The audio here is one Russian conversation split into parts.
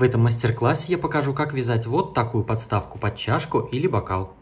В этом мастер-классе я покажу, как вязать вот такую подставку под чашку или бокал.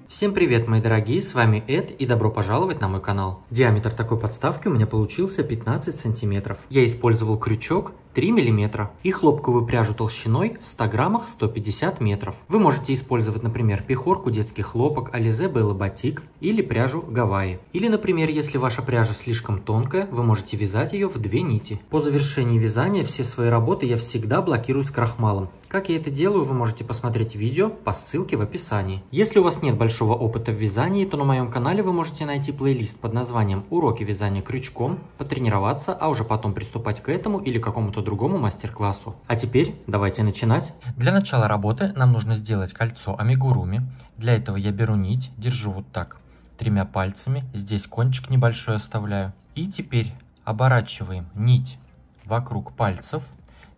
Всем привет, мои дорогие, с вами Эд и добро пожаловать на мой канал. Диаметр такой подставки у меня получился 15 сантиметров. Я использовал крючок 3 мм и хлопковую пряжу толщиной в 100 граммах 150 метров. Вы можете использовать, например, пехорку детский хлопок, Alize Bella Batik или пряжу Гавайи. Или, например, если ваша пряжа слишком тонкая, вы можете вязать ее в 2 нити. По завершении вязания все свои работы я всегда блокирую с крахмалом. Как я это делаю, вы можете посмотреть видео по ссылке в описании. Если у вас нет большого опыта в вязании, то на моем канале вы можете найти плейлист под названием «Уроки вязания крючком», потренироваться, а уже потом приступать к этому или какому-то другому мастер-классу. А теперь давайте начинать. Для начала работы нам нужно сделать кольцо амигуруми. Для этого я беру нить, держу вот так 3 пальцами, здесь кончик небольшой оставляю. И теперь оборачиваем нить вокруг пальцев.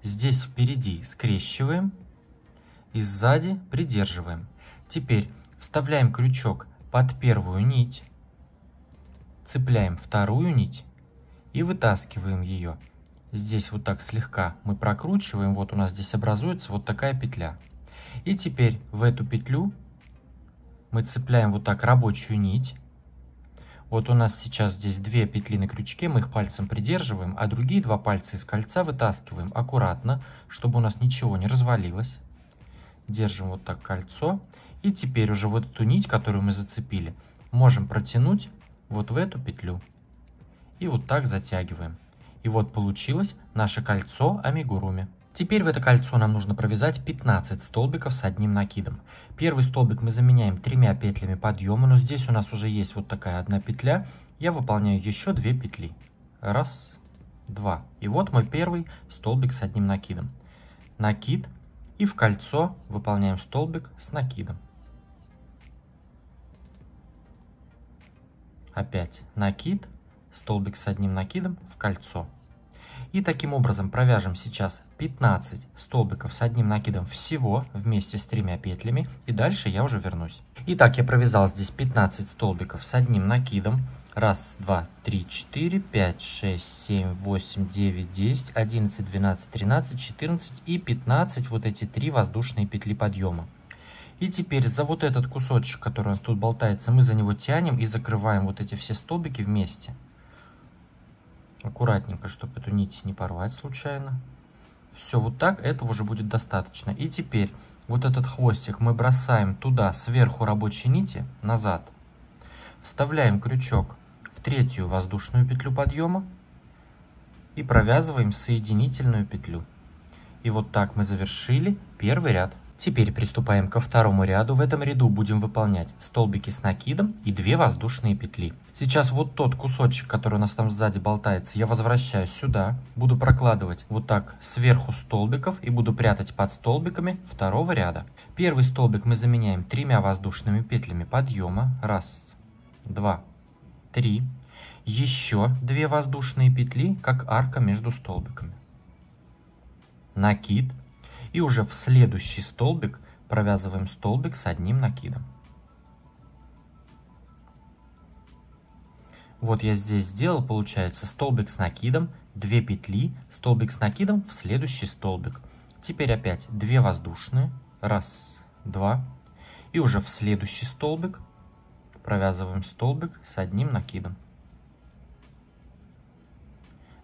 Здесь впереди скрещиваем и сзади придерживаем. Теперь вставляем крючок под первую нить, цепляем вторую нить и вытаскиваем ее. Здесь вот так слегка мы прокручиваем, вот у нас здесь образуется вот такая петля. И теперь в эту петлю мы цепляем вот так рабочую нить. Вот у нас сейчас здесь 2 петли на крючке, мы их пальцем придерживаем, а другие 2 пальца из кольца вытаскиваем аккуратно, чтобы у нас ничего не развалилось. Держим вот так кольцо. И теперь уже вот эту нить, которую мы зацепили, можем протянуть вот в эту петлю. И вот так затягиваем. И вот получилось наше кольцо амигуруми. Теперь в это кольцо нам нужно провязать 15 столбиков с одним накидом. Первый столбик мы заменяем 3 петлями подъема, но здесь у нас уже есть вот такая одна петля. Я выполняю еще 2 петли. Раз, два. И вот мой первый столбик с одним накидом. Накид. И в кольцо выполняем столбик с накидом. Опять накид, столбик с одним накидом в кольцо. И таким образом провяжем сейчас 15 столбиков с одним накидом всего вместе с 3 петлями. И дальше я уже вернусь. Итак, я провязал здесь 15 столбиков с одним накидом. Раз, два, три, четыре, пять, шесть, семь, восемь, девять, 10, 11, 12, 13, 14 и 15 вот эти 3 воздушные петли подъема. И теперь за вот этот кусочек, который у нас тут болтается, мы за него тянем и закрываем вот эти все столбики вместе. Аккуратненько, чтобы эту нить не порвать случайно. Все, вот так, этого уже будет достаточно. И теперь вот этот хвостик мы бросаем туда, сверху рабочей нити, назад. Вставляем крючок в 3-ю воздушную петлю подъема и провязываем соединительную петлю. И вот так мы завершили первый ряд. Теперь приступаем ко второму ряду. В этом ряду будем выполнять столбики с накидом и 2 воздушные петли. Сейчас вот тот кусочек, который у нас там сзади болтается, я возвращаю сюда. Буду прокладывать вот так сверху столбиков и буду прятать под столбиками второго ряда. Первый столбик мы заменяем 3 воздушными петлями подъема. Раз, два, три. Еще 2 воздушные петли, как арка между столбиками. Накид. И уже в следующий столбик провязываем столбик с одним накидом. Вот я здесь сделал, получается, столбик с накидом, 2 петли, столбик с накидом в следующий столбик. Теперь опять 2 воздушные. Раз, два. И уже в следующий столбик провязываем столбик с одним накидом.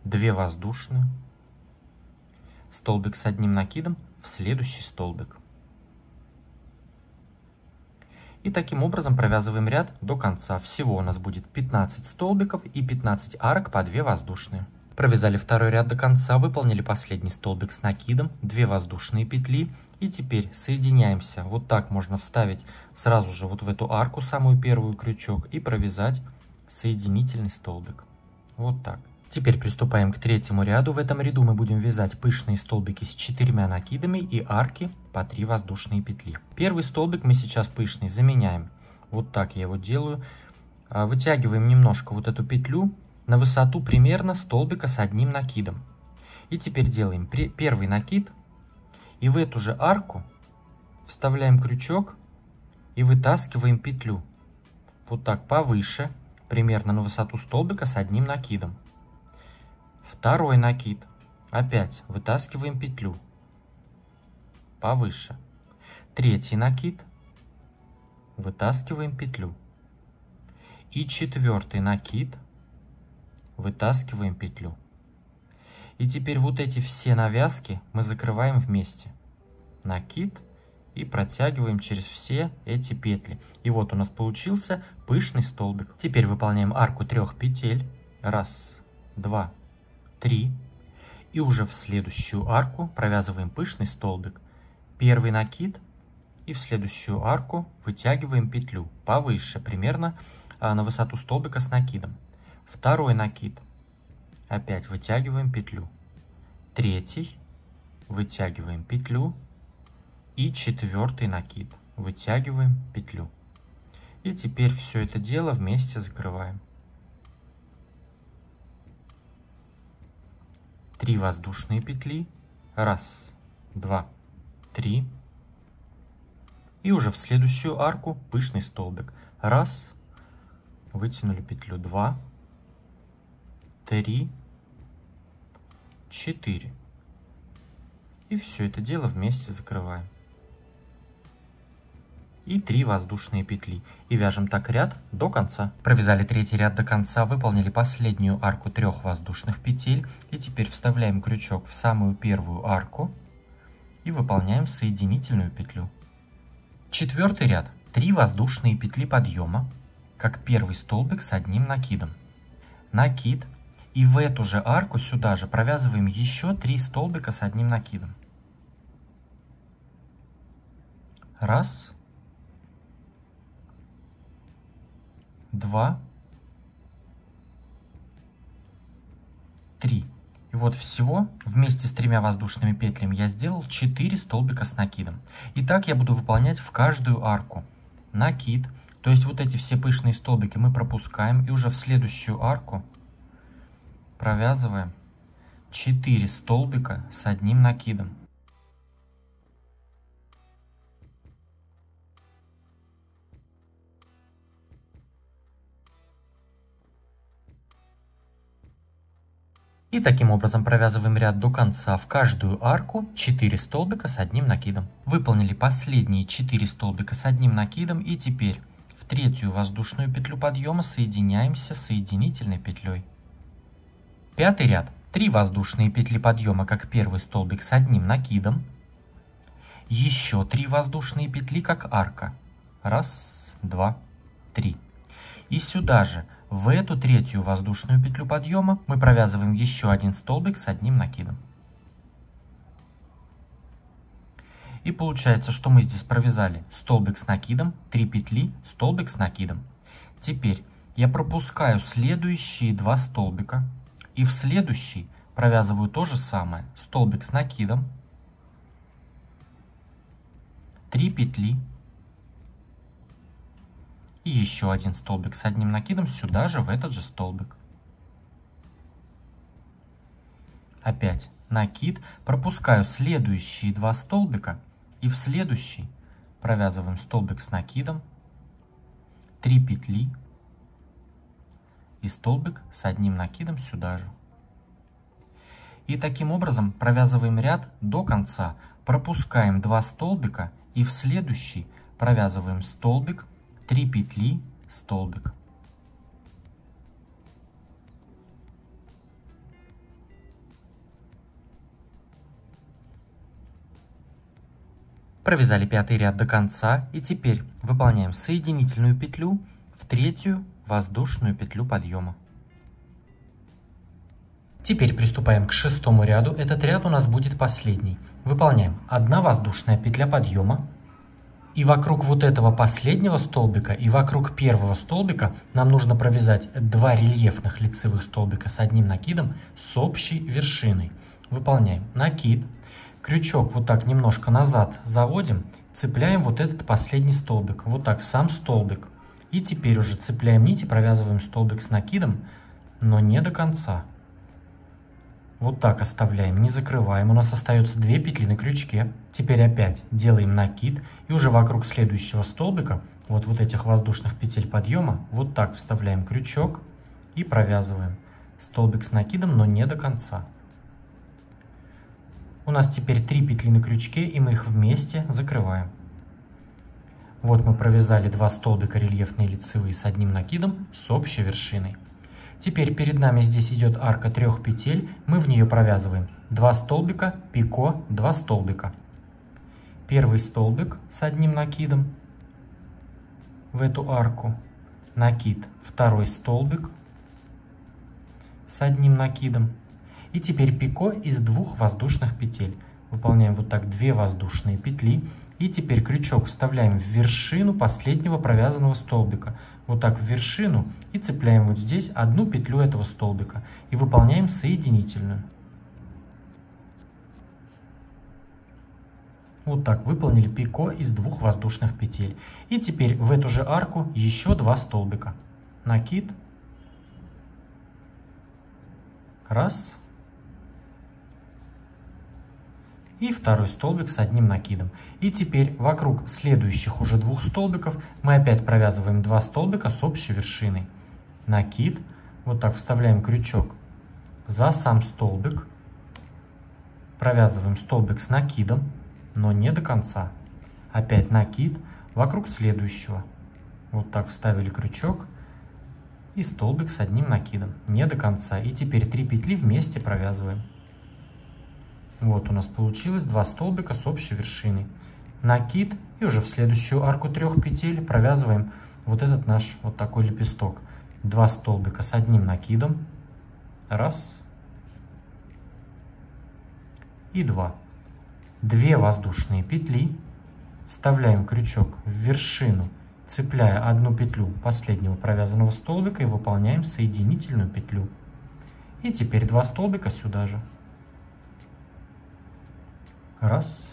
2 воздушные. Столбик с одним накидом в следующий столбик. И таким образом провязываем ряд до конца. Всего у нас будет 15 столбиков и 15 арок по 2 воздушные. Провязали второй ряд до конца, выполнили последний столбик с накидом, 2 воздушные петли. И теперь соединяемся. Вот так можно вставить сразу же вот в эту арку, самую первую, крючок, и провязать соединительный столбик. Вот так. Теперь приступаем к третьему ряду. В этом ряду мы будем вязать пышные столбики с 4 накидами и арки по 3 воздушные петли. Первый столбик мы сейчас пышный заменяем. Вот так я его делаю. Вытягиваем немножко вот эту петлю на высоту примерно столбика с одним накидом. И теперь делаем первый накид. И в эту же арку вставляем крючок и вытаскиваем петлю. Вот так повыше, примерно на высоту столбика с одним накидом. Второй накид. Опять вытаскиваем петлю повыше. Третий накид. Вытаскиваем петлю. И четвертый накид. Вытаскиваем петлю. И теперь вот эти все навязки мы закрываем вместе. Накид. И протягиваем через все эти петли. И вот у нас получился пышный столбик. Теперь выполняем арку 3 петель. 1, 2, 3. И уже в следующую арку провязываем пышный столбик. Первый накид. И в следующую арку вытягиваем петлю повыше, примерно на высоту столбика с накидом. Второй накид. Опять вытягиваем петлю. Третий. Вытягиваем петлю. И четвертый накид. Вытягиваем петлю. И теперь все это дело вместе закрываем. 3 воздушные петли. 1, 2, 3. И уже в следующую арку пышный столбик. 1. Вытянули петлю. 2, 3, 4. И все это дело вместе закрываем. И 3 воздушные петли. И вяжем так ряд до конца. Провязали третий ряд до конца, выполнили последнюю арку 3 воздушных петель. И теперь вставляем крючок в самую первую арку и выполняем соединительную петлю. Четвертый ряд. 3 воздушные петли подъема, как первый столбик с одним накидом. Накид. И в эту же арку сюда же провязываем еще 3 столбика с одним накидом. 1, 2, 3. И вот всего вместе с 3 воздушными петлями я сделал 4 столбика с накидом. И так я буду выполнять в каждую арку. Накид, то есть вот эти все пышные столбики мы пропускаем. И уже в следующую арку провязываем 4 столбика с одним накидом. И таким образом провязываем ряд до конца. В каждую арку 4 столбика с одним накидом. Выполнили последние 4 столбика с одним накидом. И теперь в третью воздушную петлю подъема соединяемся соединительной петлей. Пятый ряд. 3 воздушные петли подъема, как первый столбик с одним накидом. Еще 3 воздушные петли, как арка. 1, 2, 3. И сюда же, в эту третью воздушную петлю подъема, мы провязываем еще один столбик с одним накидом. И получается, что мы здесь провязали столбик с накидом, 3 петли, столбик с накидом. Теперь я пропускаю следующие 2 столбика. И в следующий провязываю то же самое. Столбик с накидом, 3 петли. И еще один столбик с одним накидом сюда же, в этот же столбик. Опять накид, пропускаю следующие 2 столбика. И в следующий провязываем столбик с накидом, 3 петли. И столбик с одним накидом сюда же. И таким образом провязываем ряд до конца. Пропускаем 2 столбика и в следующий провязываем столбик, 3 петли, столбик. Провязали пятый ряд до конца и теперь выполняем соединительную петлю в третью воздушную петлю подъема. Теперь приступаем к шестому ряду. Этот ряд у нас будет последний. Выполняем 1 воздушная петля подъема. И вокруг вот этого последнего столбика и вокруг первого столбика нам нужно провязать 2 рельефных лицевых столбика с одним накидом с общей вершиной. Выполняем накид. Крючок вот так немножко назад заводим. Цепляем вот этот последний столбик. Вот так сам столбик. И теперь уже цепляем нить и провязываем столбик с накидом, но не до конца. Вот так оставляем, не закрываем. У нас остается 2 петли на крючке. Теперь опять делаем накид. И уже вокруг следующего столбика, вот этих воздушных петель подъема, вот так вставляем крючок и провязываем столбик с накидом, но не до конца. У нас теперь 3 петли на крючке, и мы их вместе закрываем. Вот мы провязали 2 столбика рельефные лицевые с одним накидом с общей вершиной. Теперь перед нами здесь идет арка 3 петель, мы в нее провязываем 2 столбика, пико, 2 столбика. Первый столбик с одним накидом в эту арку, накид, второй столбик с одним накидом. И теперь пико из 2 воздушных петель. Выполняем вот так 2 воздушные петли. И теперь крючок вставляем в вершину последнего провязанного столбика. Вот так в вершину и цепляем вот здесь одну петлю этого столбика. И выполняем соединительную. Вот так выполнили пико из 2 воздушных петель. И теперь в эту же арку еще 2 столбика. Накид. Раз. И второй столбик с одним накидом. И теперь вокруг следующих уже 2 столбиков мы опять провязываем 2 столбика с общей вершиной. Накид. Вот так вставляем крючок за сам столбик. Провязываем столбик с накидом, но не до конца. Опять накид вокруг следующего. Вот так вставили крючок и столбик с одним накидом, не до конца. И теперь 3 петли вместе провязываем. Вот у нас получилось 2 столбика с общей вершиной. Накид, и уже в следующую арку 3 петель провязываем вот этот наш вот такой лепесток. 2 столбика с одним накидом. Раз. И 2. 2 воздушные петли. Вставляем крючок в вершину, цепляя одну петлю последнего провязанного столбика и выполняем соединительную петлю. И теперь 2 столбика сюда же. Раз.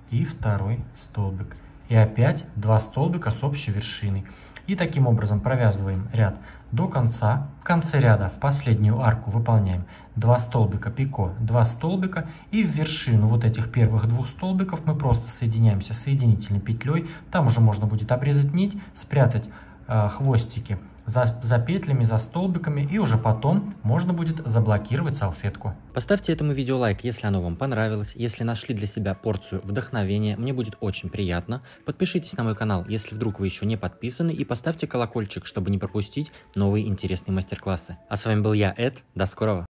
И второй столбик. И опять 2 столбика с общей вершиной. И таким образом провязываем ряд до конца. В конце ряда в последнюю арку выполняем 2 столбика пико, 2 столбика. И в вершину вот этих первых 2 столбиков мы просто соединяемся соединительной петлей. Там уже можно будет обрезать нить, спрятать хвостики за петлями, за столбиками, и уже потом можно будет заблокировать салфетку. Поставьте этому видео лайк, если оно вам понравилось, если нашли для себя порцию вдохновения, мне будет очень приятно. Подпишитесь на мой канал, если вдруг вы еще не подписаны, и поставьте колокольчик, чтобы не пропустить новые интересные мастер-классы. А с вами был я, Эд, до скорого!